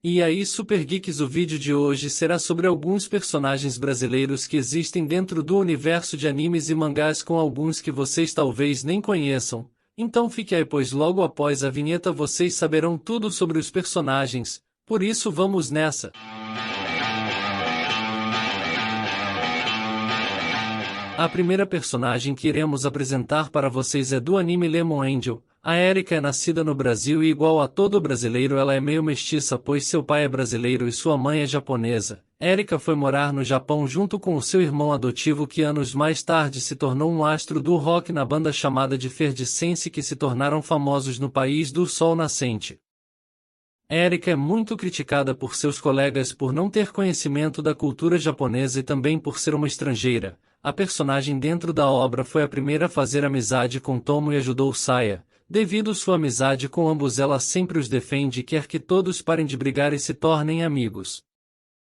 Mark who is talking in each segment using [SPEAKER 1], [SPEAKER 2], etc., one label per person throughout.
[SPEAKER 1] E aí, Super Geeks, o vídeo de hoje será sobre alguns personagens brasileiros que existem dentro do universo de animes e mangás, com alguns que vocês talvez nem conheçam. Então fique aí, pois logo após a vinheta vocês saberão tudo sobre os personagens. Por isso vamos nessa! A primeira personagem que iremos apresentar para vocês é do anime Lemon Angel. A Erika é nascida no Brasil e, igual a todo brasileiro, ela é meio mestiça, pois seu pai é brasileiro e sua mãe é japonesa. Erika foi morar no Japão junto com o seu irmão adotivo, que anos mais tarde se tornou um astro do rock na banda chamada de Ferdicense, que se tornaram famosos no país do sol nascente. Erika é muito criticada por seus colegas por não ter conhecimento da cultura japonesa e também por ser uma estrangeira. A personagem dentro da obra foi a primeira a fazer amizade com Tomo e ajudou Saya. Devido sua amizade com ambos, ela sempre os defende e quer que todos parem de brigar e se tornem amigos.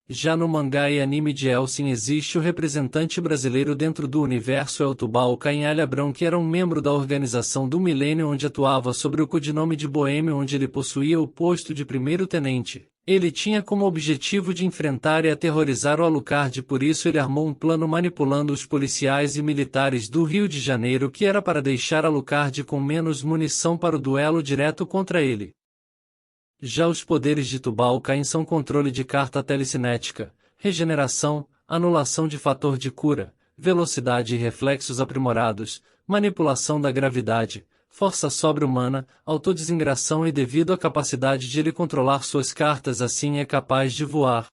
[SPEAKER 1] Já no mangá e anime de Hellsing existe o representante brasileiro dentro do universo, Eltubal Canhalha-Brão, que era um membro da Organização do Milênio, onde atuava sob o codinome de Boêmio, onde ele possuía o posto de primeiro-tenente. Ele tinha como objetivo de enfrentar e aterrorizar o Alucard, por isso ele armou um plano manipulando os policiais e militares do Rio de Janeiro, que era para deixar Alucard com menos munição para o duelo direto contra ele. Já os poderes de Tubal Caim são controle de carta telecinética, regeneração, anulação de fator de cura, velocidade e reflexos aprimorados, manipulação da gravidade, força sobre-humana, autodesintegração, e devido à capacidade de ele controlar suas cartas, assim é capaz de voar.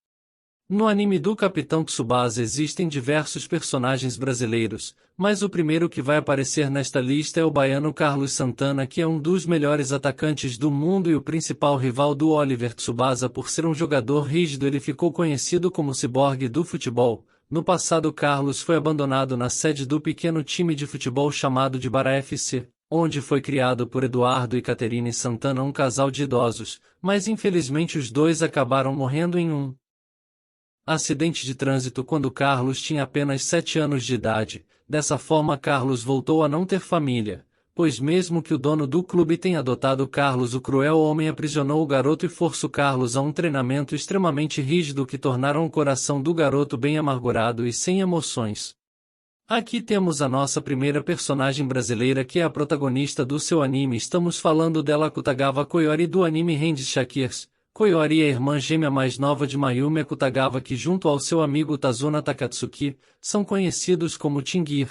[SPEAKER 1] No anime do Capitão Tsubasa existem diversos personagens brasileiros, mas o primeiro que vai aparecer nesta lista é o baiano Carlos Santana, que é um dos melhores atacantes do mundo e o principal rival do Oliver Tsubasa. Por ser um jogador rígido, ele ficou conhecido como ciborgue do futebol. No passado, Carlos foi abandonado na sede do pequeno time de futebol chamado de Bara FC, onde foi criado por Eduardo e Caterine Santana, um casal de idosos, mas infelizmente os dois acabaram morrendo em um acidente de trânsito quando Carlos tinha apenas 7 anos de idade. Dessa forma, Carlos voltou a não ter família, pois mesmo que o dono do clube tenha adotado Carlos, o cruel homem aprisionou o garoto e forçou Carlos a um treinamento extremamente rígido que tornaram o coração do garoto bem amargurado e sem emoções. Aqui temos a nossa primeira personagem brasileira, que é a protagonista do seu anime. Estamos falando dela, Akutagawa Koyori, do anime Randy Shakirs. Koyori é a irmã gêmea mais nova de Mayumi Akutagawa, que junto ao seu amigo Tazuna Takatsuki, são conhecidos como Tingir.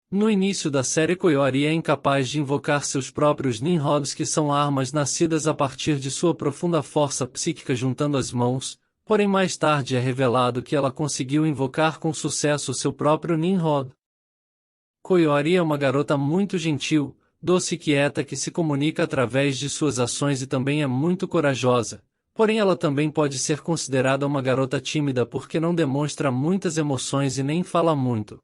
[SPEAKER 1] No início da série, Koyori é incapaz de invocar seus próprios Ninrods, que são armas nascidas a partir de sua profunda força psíquica juntando as mãos, porém mais tarde é revelado que ela conseguiu invocar com sucesso seu próprio Ninrod. Koyori é uma garota muito gentil, doce e quieta, que se comunica através de suas ações e também é muito corajosa, porém ela também pode ser considerada uma garota tímida porque não demonstra muitas emoções e nem fala muito.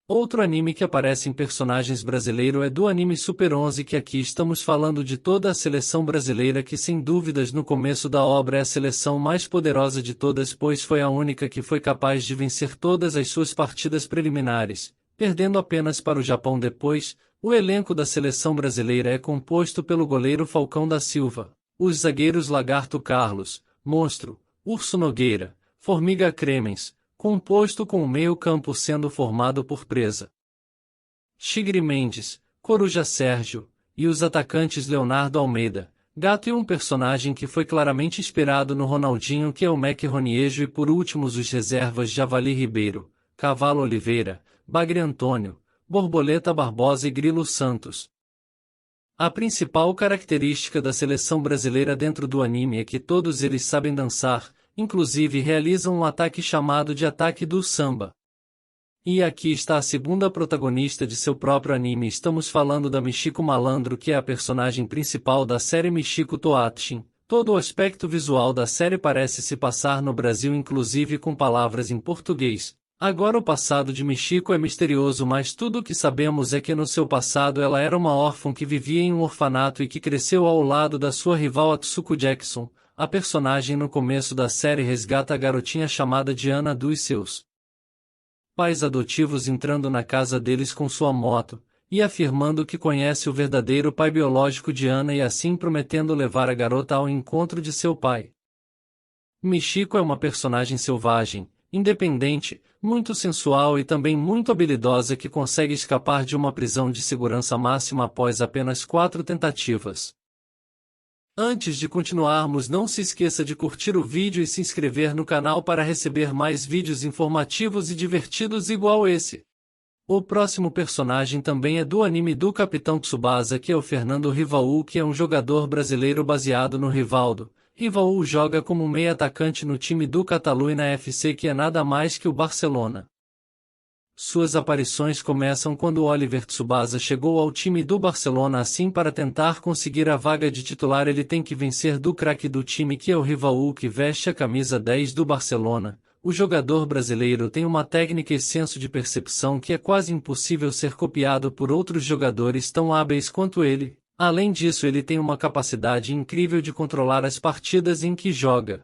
[SPEAKER 1] Outro anime que aparece em personagens brasileiro é do anime Super 11, que aqui estamos falando de toda a seleção brasileira, que sem dúvidas no começo da obra é a seleção mais poderosa de todas, pois foi a única que foi capaz de vencer todas as suas partidas preliminares, perdendo apenas para o Japão depois. O elenco da seleção brasileira é composto pelo goleiro Falcão da Silva, os zagueiros Lagarto Carlos, Monstro, Urso Nogueira, Formiga Cremens, composto com o meio-campo sendo formado por Presa, Tigre Mendes, Coruja Sérgio, e os atacantes Leonardo Almeida, Gato, e um personagem que foi claramente inspirado no Ronaldinho, que é o Mac Roniejo, e por últimos os reservas Javali Ribeiro, Cavalo Oliveira, Bagre Antônio, Borboleta Barbosa e Grilo Santos. A principal característica da seleção brasileira dentro do anime é que todos eles sabem dançar, inclusive realizam um ataque chamado de Ataque do Samba. E aqui está a segunda protagonista de seu próprio anime. Estamos falando da Michiko Malandro, que é a personagem principal da série Michiko Toatshin. Todo o aspecto visual da série parece se passar no Brasil, inclusive com palavras em português. Agora, o passado de Michiko é misterioso, mas tudo o que sabemos é que no seu passado ela era uma órfã que vivia em um orfanato e que cresceu ao lado da sua rival Atsuko Jackson. A personagem no começo da série resgata a garotinha chamada Diana dos seus pais adotivos, entrando na casa deles com sua moto, e afirmando que conhece o verdadeiro pai biológico de Ana, e assim prometendo levar a garota ao encontro de seu pai. Michiko é uma personagem selvagem, independente, muito sensual e também muito habilidosa que consegue escapar de uma prisão de segurança máxima após apenas 4 tentativas. Antes de continuarmos, não se esqueça de curtir o vídeo e se inscrever no canal para receber mais vídeos informativos e divertidos igual esse. O próximo personagem também é do anime do Capitão Tsubasa, que é o Fernando Rivaú, que é um jogador brasileiro baseado no Rivaldo. Rivaú joga como meio atacante no time do Catalunya FC, que é nada mais que o Barcelona. Suas aparições começam quando Oliver Tsubasa chegou ao time do Barcelona. Assim, para tentar conseguir a vaga de titular, ele tem que vencer do craque do time, que é o Rivaú, que veste a camisa 10 do Barcelona. O jogador brasileiro tem uma técnica e senso de percepção que é quase impossível ser copiado por outros jogadores tão hábeis quanto ele. Além disso, ele tem uma capacidade incrível de controlar as partidas em que joga.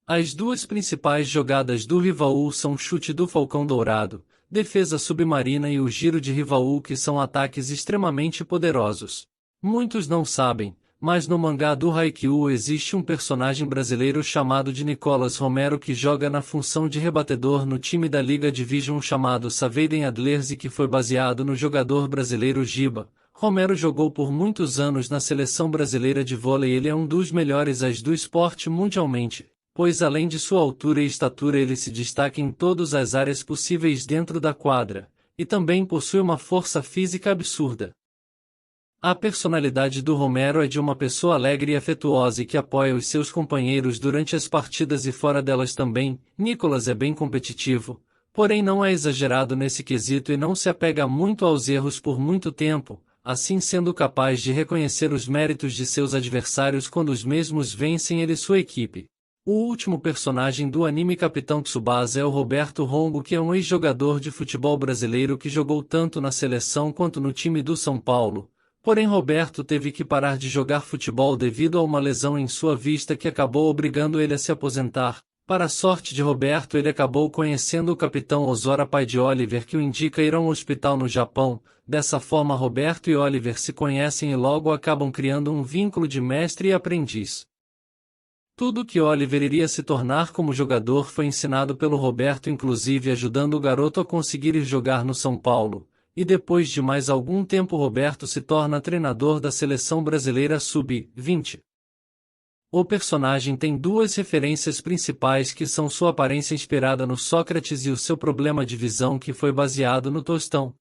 [SPEAKER 1] As duas principais jogadas do Rivaú são o chute do Falcão Dourado, defesa submarina, e o giro de Rivaú, que são ataques extremamente poderosos. Muitos não sabem, mas no mangá do Haikyuu existe um personagem brasileiro chamado de Nicolas Romero que joga na função de rebatedor no time da Liga Division chamado Savaiden Adlers, e que foi baseado no jogador brasileiro Giba. Romero jogou por muitos anos na seleção brasileira de vôlei. Ele é um dos melhores as do esporte mundialmente, pois além de sua altura e estatura ele se destaca em todas as áreas possíveis dentro da quadra, e também possui uma força física absurda. A personalidade do Romero é de uma pessoa alegre e afetuosa e que apoia os seus companheiros durante as partidas e fora delas também. Nicolas é bem competitivo, porém não é exagerado nesse quesito e não se apega muito aos erros por muito tempo, assim sendo capaz de reconhecer os méritos de seus adversários quando os mesmos vencem ele e sua equipe. O último personagem do anime Capitão Tsubasa é o Roberto Rongo, que é um ex-jogador de futebol brasileiro que jogou tanto na seleção quanto no time do São Paulo. Porém, Roberto teve que parar de jogar futebol devido a uma lesão em sua vista que acabou obrigando ele a se aposentar. Para a sorte de Roberto, ele acabou conhecendo o capitão Ozora, pai de Oliver, que o indica ir a um hospital no Japão. Dessa forma, Roberto e Oliver se conhecem e logo acabam criando um vínculo de mestre e aprendiz. Tudo que Oliver iria se tornar como jogador foi ensinado pelo Roberto, inclusive ajudando o garoto a conseguir ir jogar no São Paulo. E depois de mais algum tempo, Roberto se torna treinador da seleção brasileira sub-20. O personagem tem duas referências principais, que são sua aparência inspirada no Sócrates e o seu problema de visão, que foi baseado no Tostão.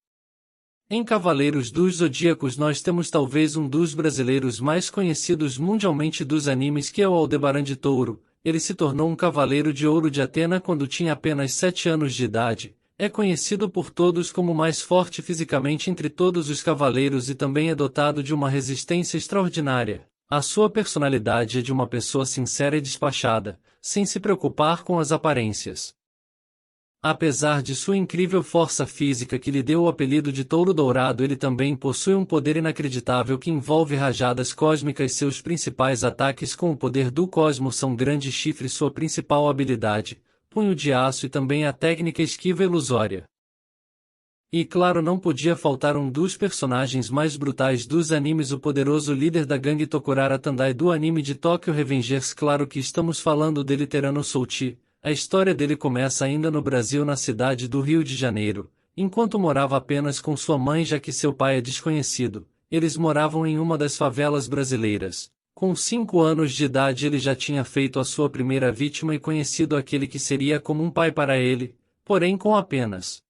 [SPEAKER 1] Em Cavaleiros dos Zodíacos nós temos talvez um dos brasileiros mais conhecidos mundialmente dos animes, que é o Aldebaran de Touro. Ele se tornou um Cavaleiro de Ouro de Atena quando tinha apenas 7 anos de idade. É conhecido por todos como o mais forte fisicamente entre todos os cavaleiros e também é dotado de uma resistência extraordinária. A sua personalidade é de uma pessoa sincera e despachada, sem se preocupar com as aparências. Apesar de sua incrível força física que lhe deu o apelido de Touro Dourado, ele também possui um poder inacreditável que envolve rajadas cósmicas. Seus principais ataques com o poder do cosmos são grandes chifres, sua principal habilidade, punho de aço, e também a técnica esquiva ilusória. E claro, não podia faltar um dos personagens mais brutais dos animes, o poderoso líder da gangue Tokurara Tandai do anime de Tokyo Revengers. Claro que estamos falando dele, Terano Souti. A história dele começa ainda no Brasil, na cidade do Rio de Janeiro, enquanto morava apenas com sua mãe, já que seu pai é desconhecido. Eles moravam em uma das favelas brasileiras. Com 5 anos de idade ele já tinha feito a sua primeira vítima e conhecido aquele que seria como um pai para ele, porém com apenas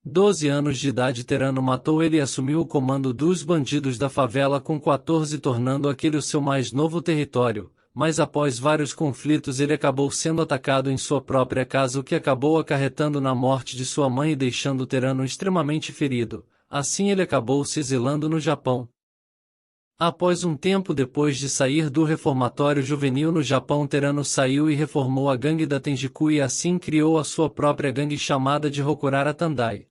[SPEAKER 1] 12 anos de idade Terano matou ele e assumiu o comando dos bandidos da favela com 14, tornando aquele o seu mais novo território. Mas após vários conflitos ele acabou sendo atacado em sua própria casa, o que acabou acarretando na morte de sua mãe e deixando Terano extremamente ferido. Assim ele acabou se exilando no Japão. Após um tempo depois de sair do reformatório juvenil no Japão, Terano saiu e reformou a gangue da Tenjiku e assim criou a sua própria gangue chamada de Rokurara Tandai.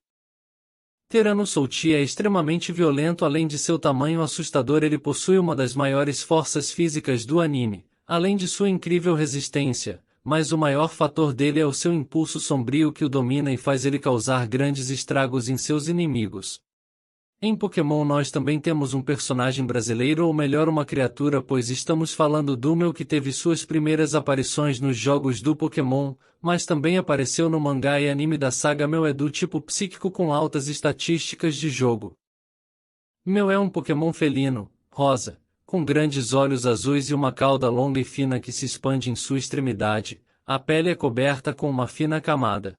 [SPEAKER 1] Terano Souti é extremamente violento. Além de seu tamanho assustador, ele possui uma das maiores forças físicas do anime, além de sua incrível resistência, mas o maior fator dele é o seu impulso sombrio que o domina e faz ele causar grandes estragos em seus inimigos. Em Pokémon nós também temos um personagem brasileiro ou melhor uma criatura, pois estamos falando do Mel, que teve suas primeiras aparições nos jogos do Pokémon, mas também apareceu no mangá e anime da saga. Mel é do tipo psíquico com altas estatísticas de jogo. Mel é um Pokémon felino, rosa, com grandes olhos azuis e uma cauda longa e fina que se expande em sua extremidade. A pele é coberta com uma fina camada.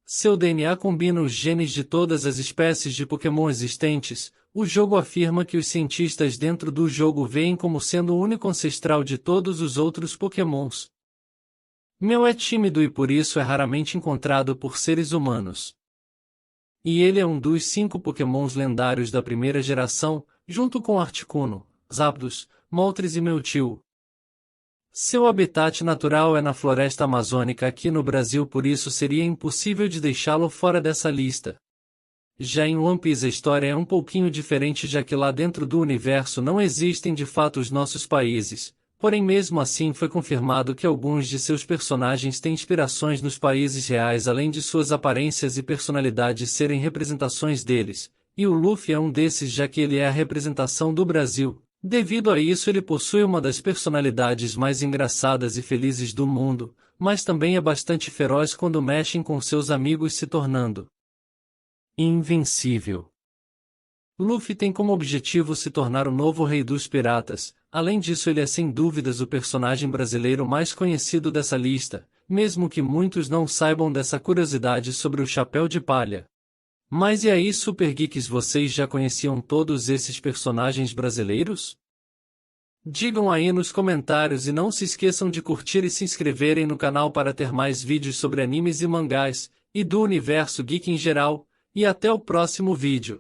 [SPEAKER 1] Seu DNA combina os genes de todas as espécies de Pokémon existentes. O jogo afirma que os cientistas dentro do jogo veem como sendo o único ancestral de todos os outros Pokémons. Mel é tímido e por isso é raramente encontrado por seres humanos. E ele é um dos 5 Pokémons lendários da primeira geração, junto com Articuno, Zapdos, Moltres e Mewtwo. Seu habitat natural é na floresta amazônica aqui no Brasil, por isso seria impossível de deixá-lo fora dessa lista. Já em One Piece a história é um pouquinho diferente, já que lá dentro do universo não existem de fato os nossos países, porém mesmo assim foi confirmado que alguns de seus personagens têm inspirações nos países reais, além de suas aparências e personalidades serem representações deles, e o Luffy é um desses, já que ele é a representação do Brasil. Devido a isso ele possui uma das personalidades mais engraçadas e felizes do mundo, mas também é bastante feroz quando mexem com seus amigos, se tornando invencível. Luffy tem como objetivo se tornar o novo rei dos piratas. Além disso, ele é sem dúvidas o personagem brasileiro mais conhecido dessa lista, mesmo que muitos não saibam dessa curiosidade sobre o Chapéu de Palha. Mas e aí, Super Geeks, vocês já conheciam todos esses personagens brasileiros? Digam aí nos comentários e não se esqueçam de curtir e se inscreverem no canal para ter mais vídeos sobre animes e mangás, e do universo geek em geral, e até o próximo vídeo.